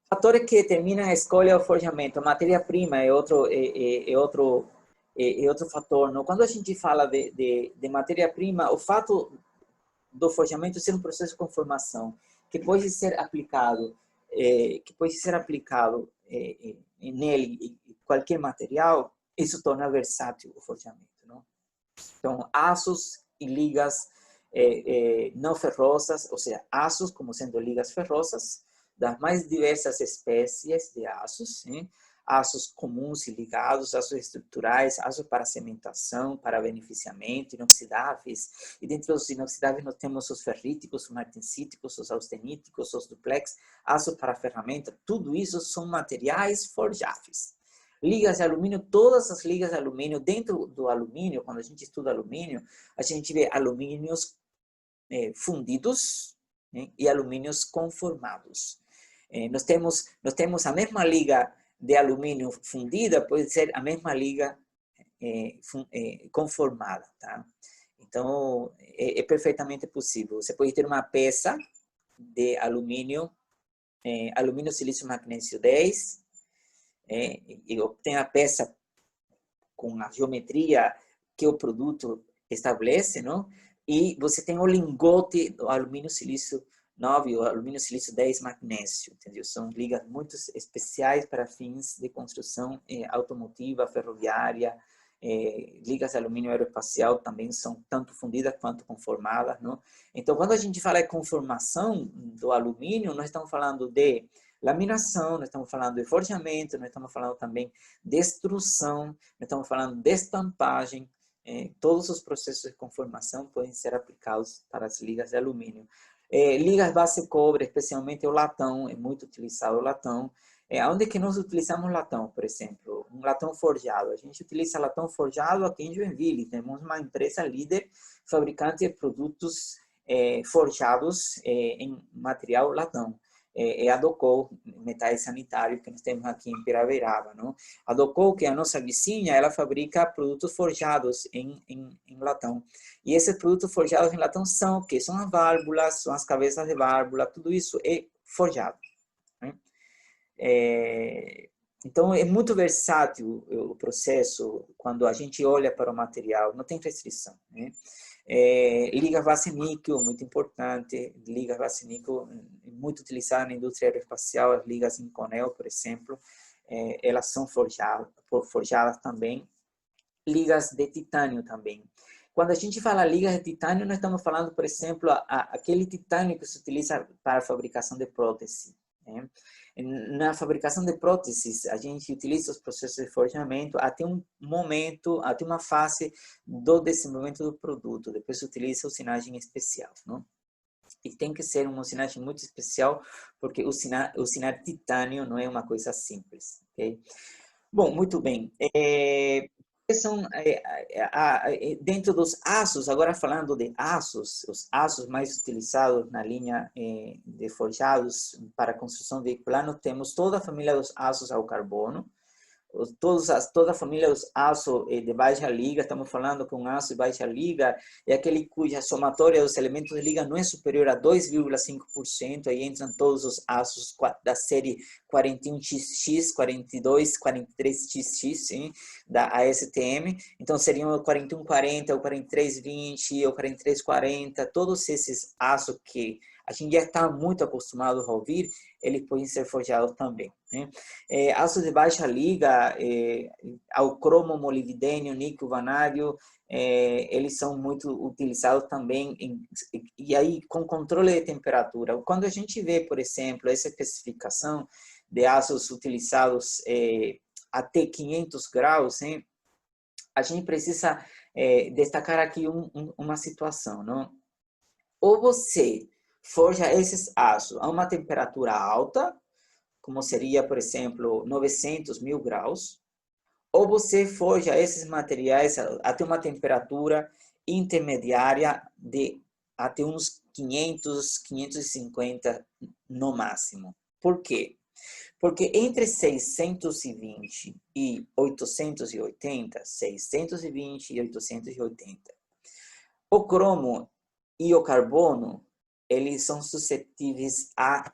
Fatores que determinam a escolha ou forjamento. Matéria-prima é outro fator. Não? Quando a gente fala de matéria-prima, o fato do forjamento ser um processo de conformação que pode ser aplicado, nele em qualquer material, isso torna versátil o forjamento. Não? Então, aços e ligas não ferrosas, ou seja, aços como sendo ligas ferrosas, das mais diversas espécies de aços, né? Aços comuns e ligados, aços estruturais, aços para cimentação, para beneficiamento, inoxidáveis. E dentro dos inoxidáveis nós temos os ferríticos, os martensíticos, os austeníticos, os duplex, aço para ferramenta. Tudo isso são materiais forjáveis. Ligas de alumínio, todas as ligas de alumínio, dentro do alumínio, quando a gente estuda alumínio, a gente vê alumínios fundidos, né, e alumínios conformados. Nós temos a mesma liga de alumínio fundida, pode ser a mesma liga conformada. Tá? Então, é perfeitamente possível. Você pode ter uma peça de alumínio, alumínio silício magnésio 10, e obtém a peça com a geometria que o produto estabelece, não? E você tem o lingote do alumínio silício 9 ou alumínio silício 10 magnésio, entendeu? São ligas muito especiais para fins de construção automotiva, ferroviária. Ligas de alumínio aeroespacial também são tanto fundidas quanto conformadas, não? Então, quando a gente fala de conformação do alumínio, nós estamos falando de laminação, nós estamos falando de forjamento, nós estamos falando também de extrusão, nós estamos falando de estampagem. Todos os processos de conformação podem ser aplicados para as ligas de alumínio. Ligas base cobre, especialmente o latão, é muito utilizado o latão. Onde que nós utilizamos latão, por exemplo? Um latão forjado. A gente utiliza latão forjado aqui em Joinville. Temos uma empresa líder, fabricante de produtos forjados em material latão. A Docol, metais sanitários, que nós temos aqui em Piraveraba. Não? A Docol, que é a nossa vizinha, ela fabrica produtos forjados em latão. E esses produtos forjados em latão são o quê? São as válvulas, são as cabeças de válvula, tudo isso é forjado. Né? Então, é muito versátil o processo quando a gente olha para o material, não tem restrição. Né? Liga base níquel, muito importante. Liga base níquel, muito utilizada na indústria aeroespacial. As ligas Inconel, por exemplo, elas são forjadas também. Ligas de titânio também. Quando a gente fala ligas de titânio, nós estamos falando, por exemplo, aquele titânio que se utiliza para a fabricação de prótese. Né? Na fabricação de próteses, a gente utiliza os processos de forjamento até um momento, até uma fase do desenvolvimento do produto. Depois se utiliza usinagem especial. Não? E tem que ser uma usinagem muito especial, porque usinar titânio não é uma coisa simples. Okay? Bom, muito bem. São dentro dos aços, agora falando de aços, os aços mais utilizados na linha de forjados para a construção veicular, nós temos toda a família dos aços ao carbono, toda a família dos aços de baixa liga. Estamos falando que um aço de baixa liga é aquele cuja somatória dos elementos de liga não é superior a 2,5%. Aí entram todos os aços da série 41XX, 42, 43XX, sim, da ASTM. Então seriam o 4140, o 4320, o 4340, todos esses aços que a gente já está muito acostumado a ouvir, eles podem ser forjados também. Né? Aços de baixa liga, ao cromo, molibdênio, níquel, vanádio, eles são muito utilizados também, e aí com controle de temperatura. Quando a gente vê, por exemplo, essa especificação de aços utilizados até 500 graus, hein, a gente precisa destacar aqui uma situação. Não? Ou você forja esses aços a uma temperatura alta, como seria, por exemplo, 900 mil graus, ou você forja esses materiais até uma temperatura intermediária de até uns 500, 550 no máximo. Por quê? Porque entre 620 e 880, 620 e 880, o cromo e o carbono, eles são suscetíveis a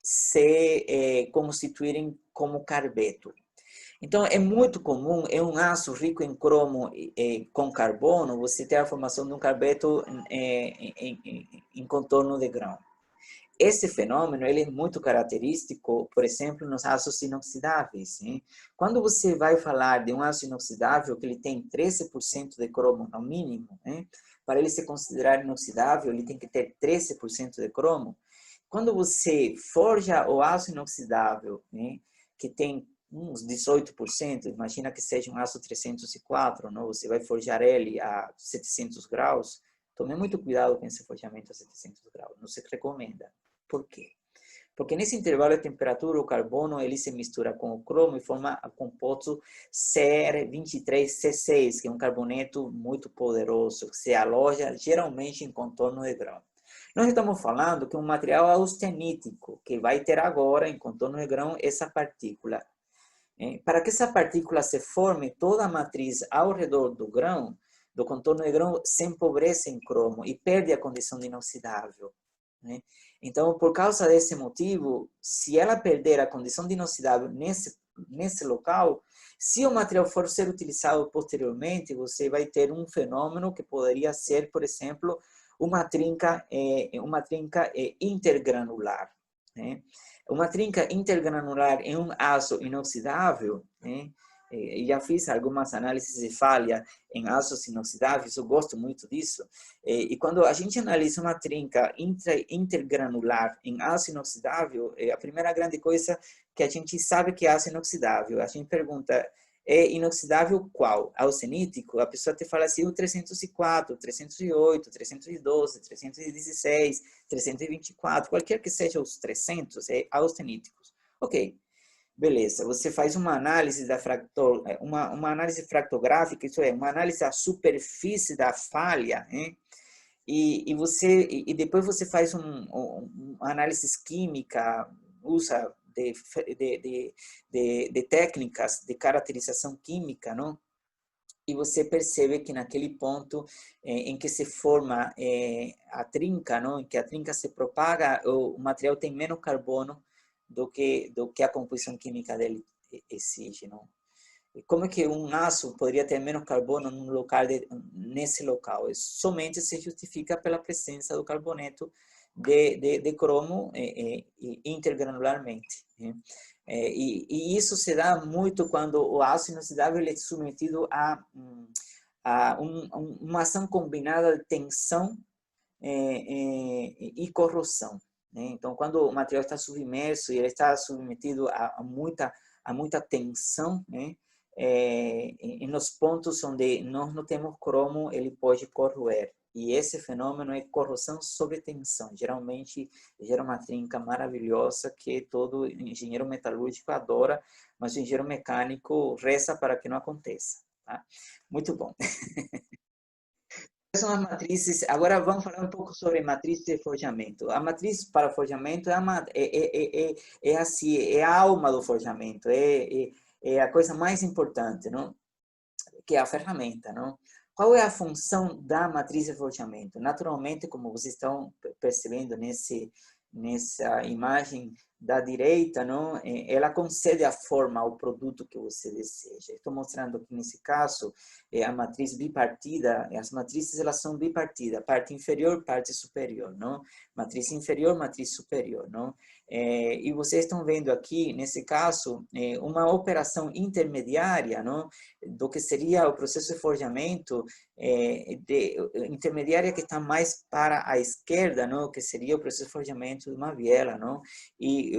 se constituírem como carbeto. Então, é muito comum, é um aço rico em cromo com carbono, você ter a formação de um carbeto em contorno de grão. Esse fenômeno ele é muito característico, por exemplo, nos aços inoxidáveis. Hein? Quando você vai falar de um aço inoxidável que ele tem 13% de cromo no mínimo, hein? Para ele ser considerado inoxidável, ele tem que ter 13% de cromo. Quando você forja o aço inoxidável, né, que tem uns 18%, imagina que seja um aço 304, não? Você vai forjar ele a 700 graus, tome muito cuidado com esse forjamento a 700 graus, não se recomenda. Por quê? Porque nesse intervalo de temperatura, o carbono ele se mistura com o cromo e forma o composto Cr23C6, que é um carboneto muito poderoso, que se aloja geralmente em contorno de grão. Nós estamos falando que é um material austenítico, que vai ter agora em contorno de grão essa partícula. Para que essa partícula se forme, toda a matriz ao redor do grão, do contorno de grão, se empobrece em cromo e perde a condição de inoxidável. Então, por causa desse motivo, se ela perder a condição de inoxidável nesse local, se o material for ser utilizado posteriormente, você vai ter um fenômeno que poderia ser, por exemplo, uma trinca intergranular. Uma trinca intergranular em um aço inoxidável, já fiz algumas análises de falha em aços inoxidáveis, eu gosto muito disso. E quando a gente analisa uma trinca intergranular em aço inoxidável, a primeira grande coisa que a gente sabe que é aço inoxidável, a gente pergunta, é inoxidável qual? Austenítico? A pessoa te fala assim, o 304, 308, 312, 316, 324, qualquer que seja os 300, é austeníticos. Ok. Beleza, você faz uma análise uma análise fractográfica, isso é, uma análise da superfície da falha, e depois você faz uma análise química, usa de técnicas de caracterização química, não? E você percebe que naquele ponto em que se forma a trinca, não? Em que a trinca se propaga, o material tem menos carbono do que a composição química dele exige, não? E como é que um aço poderia ter menos carbono nesse local? Isso somente se justifica pela presença do carboneto de cromo intergranularmente. E isso se dá muito quando o aço inoxidável é submetido a uma ação combinada de tensão e corrosão. Então, quando o material está submerso e ele está submetido a muita tensão, e nos pontos onde nós não temos cromo, ele pode corroer. E esse fenômeno é corrosão sob tensão. Geralmente, gera uma trinca maravilhosa que todo engenheiro metalúrgico adora, mas o engenheiro mecânico reza para que não aconteça. Tá? Muito bom. São as matrizes. Agora vamos falar um pouco sobre matriz de forjamento. A matriz para forjamento é a alma do forjamento, é a coisa mais importante, não? Que é a ferramenta, não? Qual é a função da matriz de forjamento? Naturalmente, como vocês estão percebendo nessa imagem da direita, não? Ela concede a forma ao produto que você deseja. Estou mostrando aqui nesse caso a matriz bipartida. As matrizes elas são bipartidas, parte inferior, parte superior, não? Matriz inferior, matriz superior, não? E vocês estão vendo aqui nesse caso uma operação intermediária, não? Do que seria o processo de forjamento intermediária que está mais para a esquerda, não? Que seria o processo de forjamento de uma biela, não? E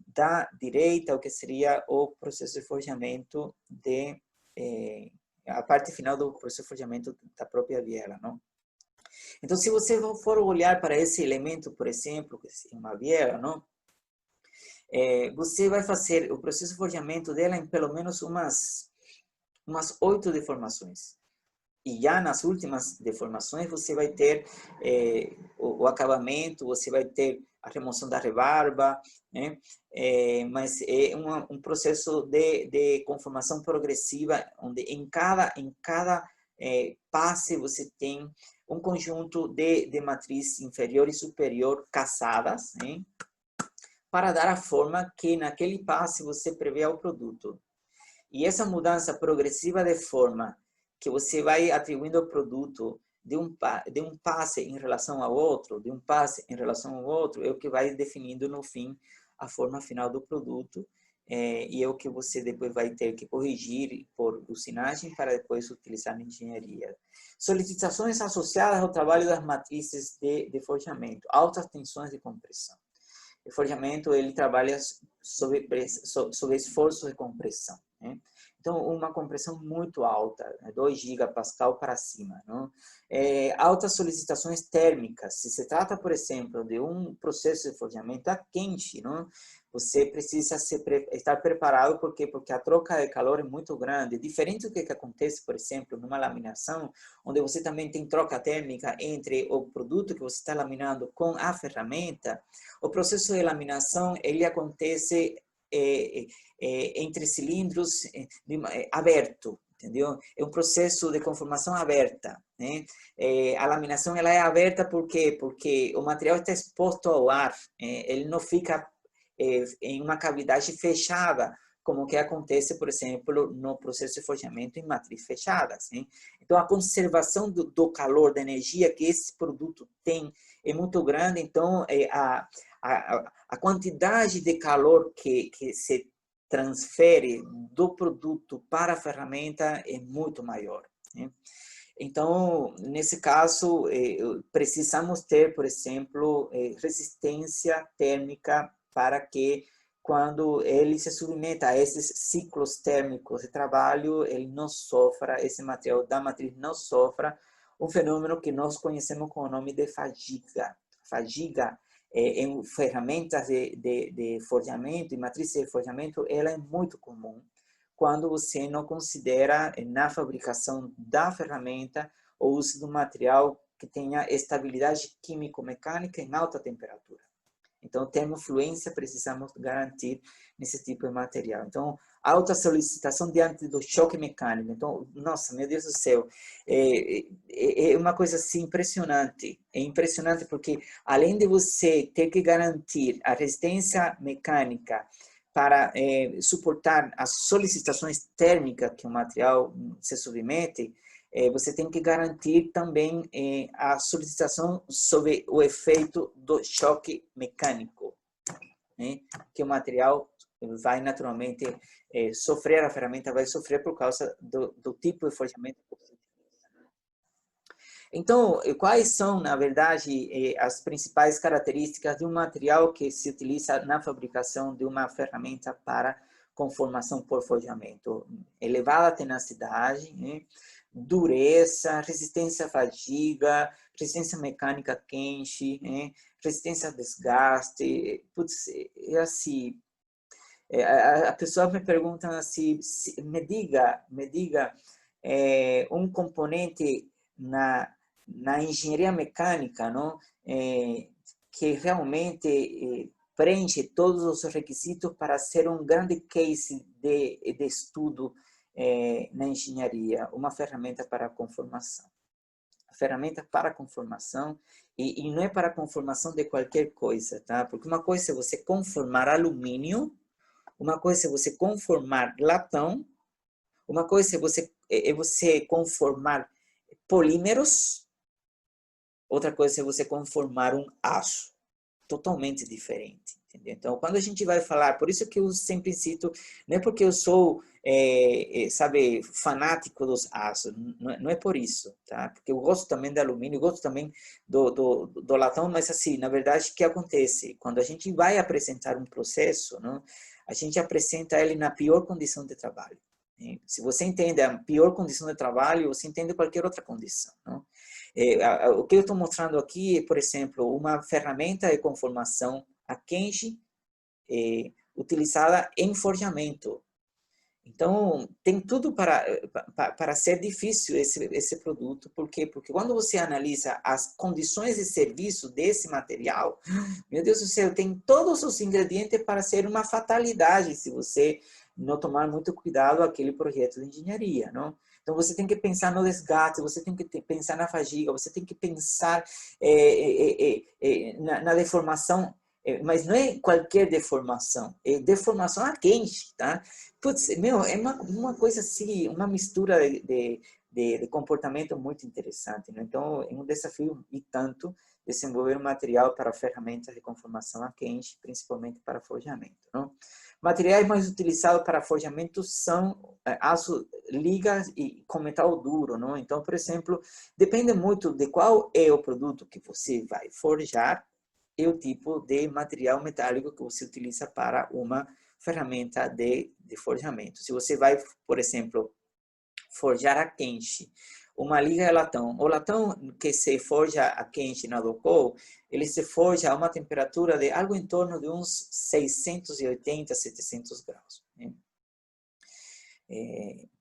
da direita o que seria o processo de forjamento a parte final do processo de forjamento da própria biela, não? Então, se você for olhar para esse elemento, por exemplo, que é uma biela, não? Você vai fazer o processo de forjamento dela em pelo menos umas 8 deformações. E já nas últimas deformações você vai ter o acabamento, você vai ter a remoção da rebarba, né? Mas é um processo de conformação progressiva, onde em cada passe você tem um conjunto de matriz inferior e superior casadas, né? para dar a forma que naquele passe você prevê ao produto. E essa mudança progressiva de forma que você vai atribuindo ao produto de um passe em relação ao outro, de um passe em relação ao outro, é o que vai definindo no fim a forma final do produto, e é o que você depois vai ter que corrigir por usinagem para depois utilizar na engenharia. Solicitações associadas ao trabalho das matrizes de forjamento, altas tensões de compressão. O forjamento ele trabalha sob esforço de compressão, né? Então, uma compressão muito alta, 2 gigapascal para cima. Não? Altas solicitações térmicas. Se se trata, por exemplo, de um processo de forjamento a quente, não? Você precisa estar preparado, porque a troca de calor é muito grande. Diferente do que acontece, por exemplo, numa laminação, onde você também tem troca térmica entre o produto que você está laminando com a ferramenta, o processo de laminação ele acontece entre cilindros aberto, entendeu? É um processo de conformação aberta, né? A laminação ela é aberta por quê? Porque o material está exposto ao ar, ele não fica em uma cavidade fechada, como que acontece, por exemplo, no processo de forjamento em matriz fechadas, né? Então, a conservação do calor, da energia que esse produto tem é muito grande, então a quantidade de calor que se transfere do produto para a ferramenta é muito maior, né? Então, nesse caso, precisamos ter, por exemplo, resistência térmica para que, quando ele se submeta a esses ciclos térmicos de trabalho, ele não sofra, esse material da matriz não sofra um fenômeno que nós conhecemos com o nome de fadiga. Fadiga em ferramentas de forjamento, e matrizes de forjamento, ela é muito comum quando você não considera na fabricação da ferramenta o uso do material que tenha estabilidade químico-mecânica em alta temperatura. Então, termofluência precisamos garantir nesse tipo de material. Então, alta solicitação diante do choque mecânico. Então, nossa, meu Deus do céu, é uma coisa assim impressionante. É impressionante porque, além de você ter que garantir a resistência mecânica para suportar as solicitações térmicas que o material se submete, você tem que garantir também a solicitação sobre o efeito do choque mecânico, né? Que o material vai naturalmente sofrer, a ferramenta vai sofrer por causa do tipo de forjamento. Então, quais são, na verdade, as principais características de um material que se utiliza na fabricação de uma ferramenta para conformação por forjamento? Elevada tenacidade, né? Dureza, resistência à fadiga, resistência mecânica quente, né? Resistência a desgaste. Putz, é assim, a pessoa me pergunta assim, me diga um componente na engenharia mecânica, não? Que realmente preenche todos os requisitos para ser um grande case de estudo na engenharia, uma ferramenta para conformação. A ferramenta para conformação, e não é para conformação de qualquer coisa, tá? Porque uma coisa é você conformar alumínio, uma coisa é você conformar latão, uma coisa é você conformar polímeros, outra coisa é você conformar um aço. Totalmente diferente, entendeu? Então, quando a gente vai falar, por isso que eu sempre cito, não é porque eu sou, sabe, fanático dos aços, não é por isso, tá? Porque eu gosto também de alumínio, eu gosto também do latão, mas assim, na verdade, o que acontece? Quando a gente vai apresentar um processo, não? A gente apresenta ele na pior condição de trabalho. Né? Se você entende a pior condição de trabalho, você entende qualquer outra condição, não? O que eu estou mostrando aqui é, por exemplo, uma ferramenta de conformação a quente utilizada em forjamento. Então, tem tudo para ser difícil esse produto. Por quê? Porque quando você analisa as condições de serviço desse material, meu Deus do céu, tem todos os ingredientes para ser uma fatalidade se você não tomar muito cuidado aquele projeto de engenharia, não? Então, você tem que pensar no desgaste, você tem que pensar na fadiga, você tem que pensar na deformação Mas não é qualquer deformação, é deformação a quente, tá? Putz, meu, é uma coisa assim, uma mistura de comportamento muito interessante, né? Então, é um desafio e tanto desenvolver um material para ferramentas de conformação a quente, principalmente para forjamento, não? Materiais mais utilizados para forjamento são aço, ligas e com metal duro, não? Então, por exemplo, depende muito de qual é o produto que você vai forjar e o tipo de material metálico que você utiliza para uma ferramenta de forjamento. Se você vai, por exemplo, forjar a quente uma liga de latão, o latão que se forja a quente na Docol, ele se forja a uma temperatura de algo em torno de uns 680, 700 graus. Né?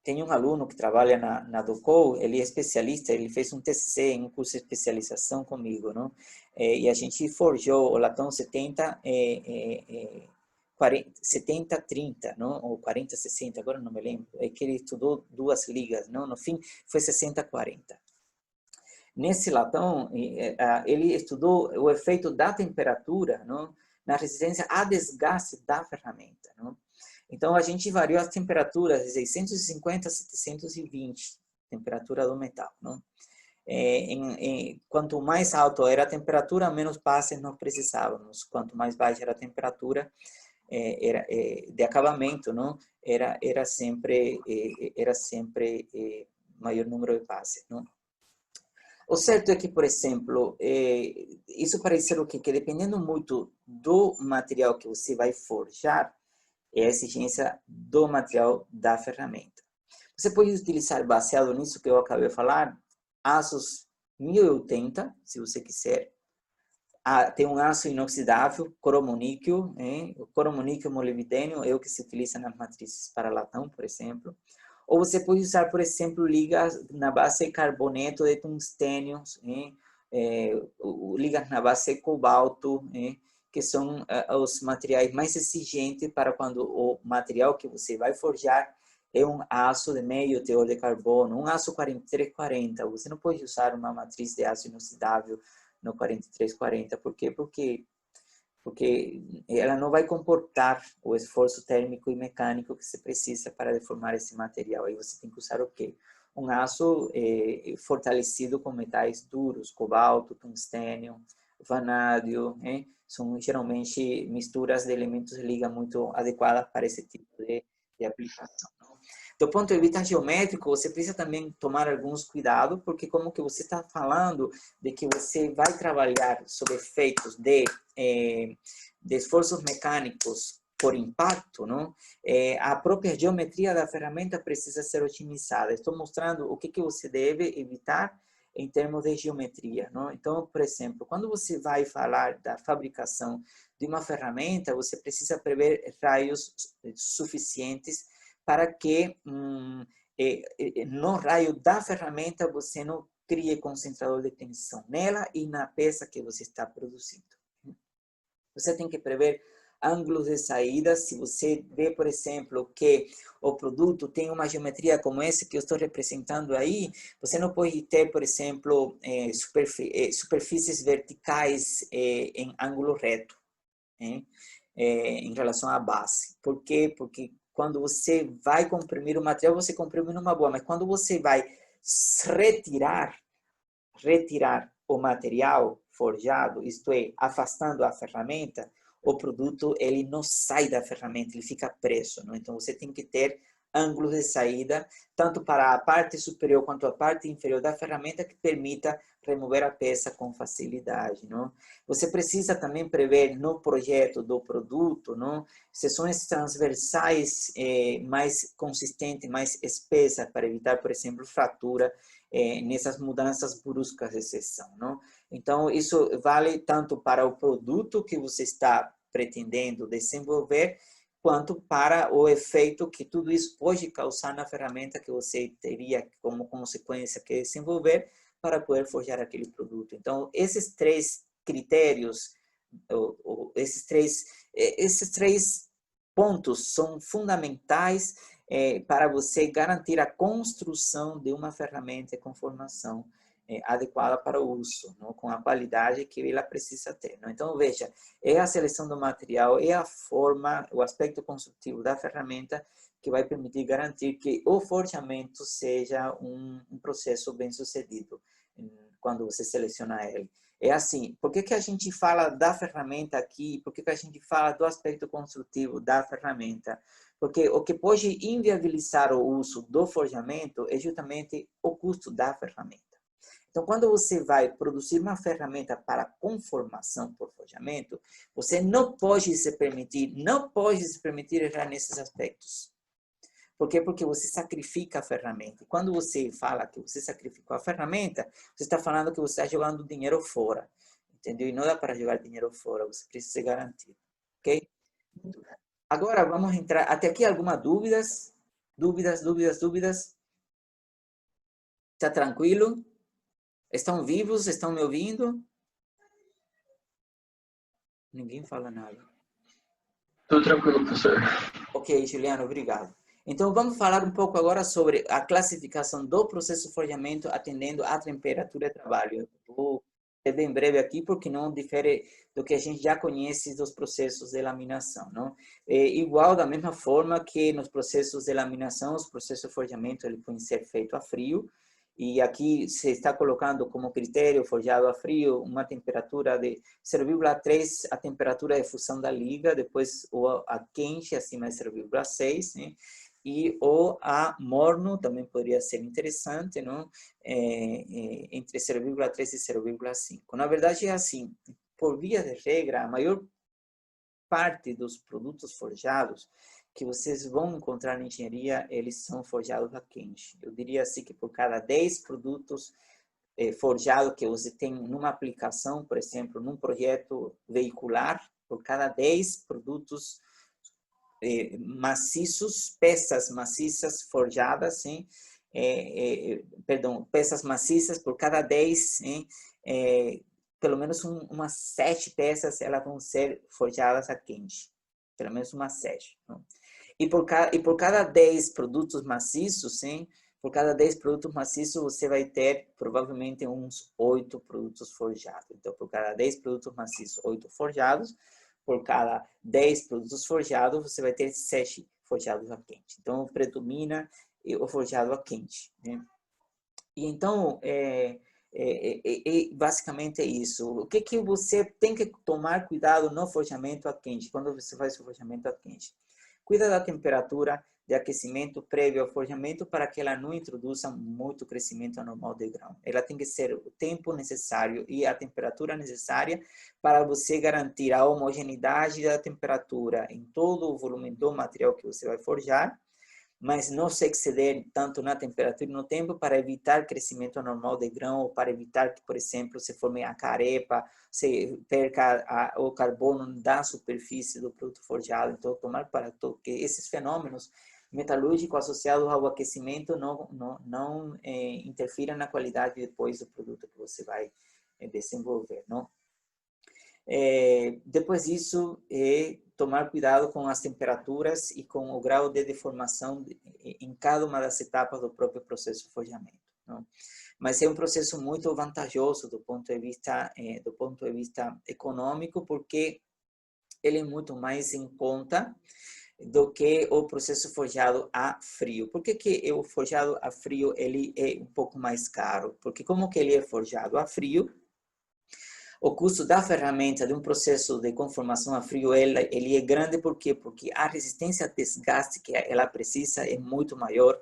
Tem um aluno que trabalha na Docol, ele é especialista, ele fez um TCC, um curso de especialização comigo, não? E a gente forjou o latão 70-30, não? Ou 40-60, agora não me lembro. É que ele estudou duas ligas, não? No fim, foi 60-40. Nesse latão, ele estudou o efeito da temperatura, não? Na resistência a desgaste da ferramenta, não? Então, a gente variou as temperaturas de 650 a 720, temperatura do metal, não? Quanto mais alto era a temperatura, menos passes nós precisávamos. Quanto mais baixa era a temperatura de acabamento, não? Era sempre maior número de passes, não? O certo é que, por exemplo, isso parece ser o quê? Que dependendo muito do material que você vai forjar, é a exigência do material da ferramenta. Você pode utilizar, baseado nisso que eu acabei de falar, aços 1080, se você quiser. Tem um aço inoxidável, cromoníquel, o cromoníquel molibdênio é o que se utiliza nas matrizes para latão, por exemplo. Ou você pode usar, por exemplo, ligas na base de carboneto de tungstênio, ligas na base de cobalto, que são os materiais mais exigentes para quando o material que você vai forjar é um aço de meio teor de carbono, um aço 4340. Você não pode usar uma matriz de aço inoxidável no 4340. Por quê? Porque ela não vai comportar o esforço térmico e mecânico que se precisa para deformar esse material. Aí você tem que usar o quê? Um aço fortalecido com metais duros, cobalto, tungstênio, vanádio, são geralmente misturas de elementos de liga muito adequadas para esse tipo de aplicação. Não? Do ponto de vista geométrico, você precisa também tomar alguns cuidados, porque como que você está falando de que você vai trabalhar sob efeitos de esforços mecânicos por impacto, não? A própria geometria da ferramenta precisa ser otimizada. Estou mostrando o que você deve evitar em termos de geometria, não? Então, por exemplo, quando você vai falar da fabricação de uma ferramenta, você precisa prever raios suficientes para que no raio da ferramenta você não crie concentrador de tensão nela e na peça que você está produzindo. Você tem que prever ângulos de saída. Se você vê, por exemplo, que o produto tem uma geometria como essa que eu estou representando aí, você não pode ter, por exemplo, superfícies verticais em ângulo reto, em relação à base. Por quê? Porque quando você vai comprimir o material, você comprime numa boa, mas quando você vai retirar o material forjado, isto é, afastando a ferramenta, o produto ele não sai da ferramenta, ele fica preso. Não? Então, você tem que ter ângulos de saída, tanto para a parte superior quanto a parte inferior da ferramenta, que permita remover a peça com facilidade. Não? Você precisa também prever no projeto do produto, não? Seções transversais mais consistentes, mais espessas, para evitar, por exemplo, fratura nessas mudanças bruscas de seção. Não? Então, isso vale tanto para o produto que você está pretendendo desenvolver, quanto para o efeito que tudo isso pode causar na ferramenta que você teria como consequência que desenvolver para poder forjar aquele produto. Então, esses três critérios, esses três pontos são fundamentais para você garantir a construção de uma ferramenta de conformação adequada para o uso, não? Com a qualidade que ela precisa ter. Não? Então, veja, é a seleção do material, é a forma, o aspecto construtivo da ferramenta que vai permitir garantir que o forjamento seja um processo bem sucedido quando você seleciona ele. É assim, por que a gente fala da ferramenta aqui? Por que a gente fala do aspecto construtivo da ferramenta? Porque o que pode inviabilizar o uso do forjamento é justamente o custo da ferramenta. Então, quando você vai produzir uma ferramenta para conformação por forjamento, você não pode se permitir errar nesses aspectos. Por quê? Porque você sacrifica a ferramenta. Quando você fala que você sacrificou a ferramenta, você está falando que você está jogando dinheiro fora. Entendeu? E não dá para jogar dinheiro fora, você precisa se garantir. Ok? Agora, vamos entrar... Até aqui, algumas dúvidas? Dúvidas? Está tranquilo? Estão vivos? Estão me ouvindo? Ninguém fala nada. Tudo tranquilo, professor. Ok, Juliano, obrigado. Então, vamos falar um pouco agora sobre a classificação do processo de forjamento atendendo à temperatura de trabalho. Eu vou ser bem breve aqui, porque não difere do que a gente já conhece dos processos de laminação. Não? É igual, da mesma forma que nos processos de laminação, os processos de forjamento ele podem ser feitos a frio, e aqui se está colocando como critério forjado a frio uma temperatura de 0,3 a temperatura de fusão da liga, depois a quente acima de 0,6, né? E o a morno também poderia ser interessante, não? Entre 0,3 e 0,5. Na verdade é assim, por via de regra, a maior parte dos produtos forjados que vocês vão encontrar na engenharia, eles são forjados a quente. Eu diria assim que por cada 10 produtos forjados que você tem numa aplicação, por exemplo, num projeto veicular, por cada 10 produtos maciços, peças maciças forjadas, hein? Peças maciças, por cada 10, hein? Pelo menos umas 7 peças elas vão ser forjadas a quente. Pelo menos umas 7. Não? E por cada 10 produtos maciços, hein? Por cada 10 produtos maciços, você vai ter provavelmente uns 8 produtos forjados. Então, por cada 10 produtos maciços, 8 forjados. Por cada 10 produtos forjados, você vai ter 7 forjados a quente. Então, predomina o forjado a quente. Né? E então, basicamente é isso. O que você tem que tomar cuidado no forjamento a quente, quando você faz o forjamento a quente? Cuida da temperatura de aquecimento prévio ao forjamento para que ela não introduza muito crescimento anormal de grão. Ela tem que ser o tempo necessário e a temperatura necessária para você garantir a homogeneidade da temperatura em todo o volume do material que você vai forjar, mas não se exceder tanto na temperatura e no tempo para evitar crescimento anormal de grão ou para evitar que, por exemplo, se forme a carepa, se perca o carbono da superfície do produto forjado. Então, tomar para que esses fenômenos metalúrgicos associados ao aquecimento não interfiram na qualidade depois do produto que você vai desenvolver, não? Depois disso, tomar cuidado com as temperaturas e com o grau de deformação em cada uma das etapas do próprio processo de forjamento. Não? Mas é um processo muito vantajoso do ponto de vista econômico, porque ele é muito mais em conta do que o processo forjado a frio. Por que o forjado a frio ele é um pouco mais caro? Porque como que ele é forjado a frio, o custo da ferramenta de um processo de conformação a frio ele é grande. Por quê? Porque a resistência a desgaste que ela precisa é muito maior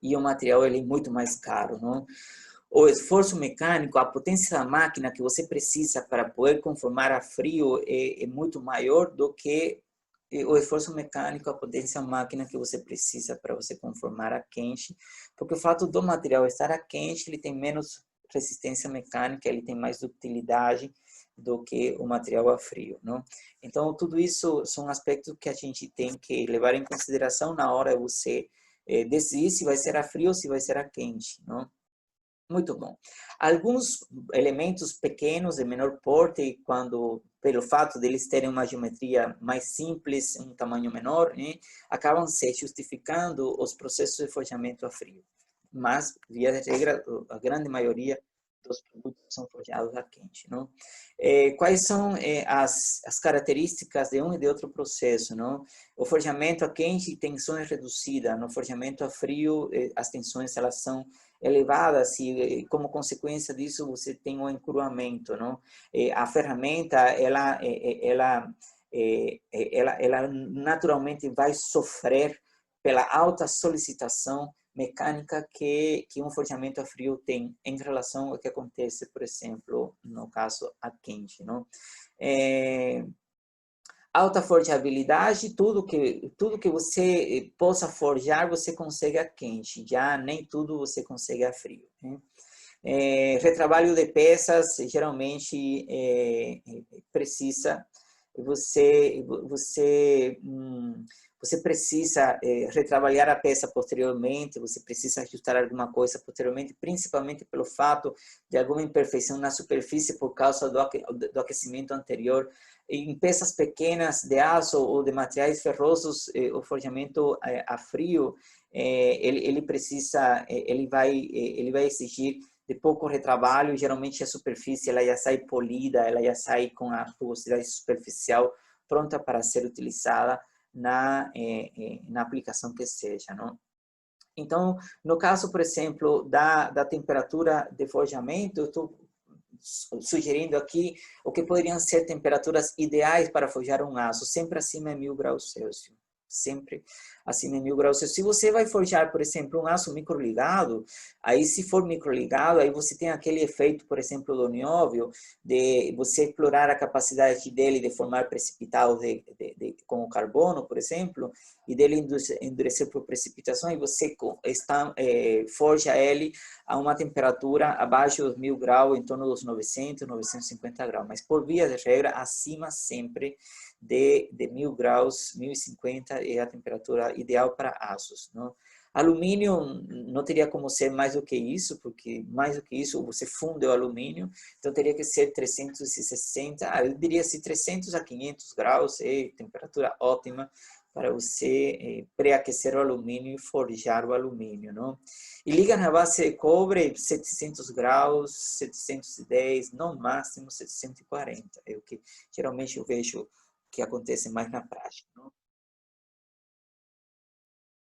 e o material ele é muito mais caro, não? O esforço mecânico, a potência da máquina que você precisa para poder conformar a frio é muito maior do que o esforço mecânico, a potência da máquina que você precisa para você conformar a quente, porque o fato do material estar a quente, ele tem menos resistência mecânica, ele tem mais ductilidade do que o material a frio, não? Então, tudo isso são aspectos que a gente tem que levar em consideração na hora de você decidir se vai ser a frio ou se vai ser a quente, não? Muito bom. Alguns elementos pequenos de menor porte, pelo fato de eles terem uma geometria mais simples, um tamanho menor, né, acabam se justificando os processos de forjamento a frio. mas, via de regra, a grande maioria dos produtos são forjados a quente, não? Quais são as características de um e de outro processo, não? O forjamento a quente, tensões reduzidas. No forjamento a frio, as tensões elas são elevadas e, como consequência disso, você tem um encurvamento, não? A ferramenta, ela naturalmente vai sofrer pela alta solicitação mecânica que um forjamento a frio tem em relação ao que acontece, por exemplo, no caso a quente, não? Alta forjabilidade, tudo que você possa forjar, você consegue a quente, já nem tudo você consegue a frio, né? Retrabalho de peças, geralmente precisa, você precisa retrabalhar a peça posteriormente, você precisa ajustar alguma coisa posteriormente, principalmente pelo fato de alguma imperfeição na superfície por causa do aquecimento anterior. Em peças pequenas de aço ou de materiais ferrosos, o forjamento a frio, ele vai exigir de pouco retrabalho. Geralmente a superfície ela já sai polida, ela já sai com a rugosidade superficial pronta para ser utilizada na aplicação que seja, não? Então, no caso, por exemplo, da temperatura de forjamento, eu estou sugerindo aqui o que poderiam ser temperaturas ideais para forjar um aço, sempre acima de 1000 graus Celsius. Sempre acima de 1000 graus Celsius. Se você vai forjar, por exemplo, um aço microligado, aí se for microligado, aí você tem aquele efeito, por exemplo, do nióbio, de você explorar a capacidade dele de formar precipitados com o carbono, por exemplo, e dele endurecer por precipitação, e você forja ele a uma temperatura abaixo dos 1000 graus, em torno dos 900, 950 graus. Mas, por via de regra, acima sempre de 1000 graus, 1050 é a temperatura ideal para aços, não? Alumínio não teria como ser mais do que isso, porque mais do que isso você funde o alumínio, então teria que ser 360, eu diria assim 300 a 500 graus, é temperatura ótima para você pré-aquecer o alumínio e forjar o alumínio, não? E liga na base de cobre 700 graus, 710, no máximo 740, é o que geralmente eu vejo que acontece mais na prática, não?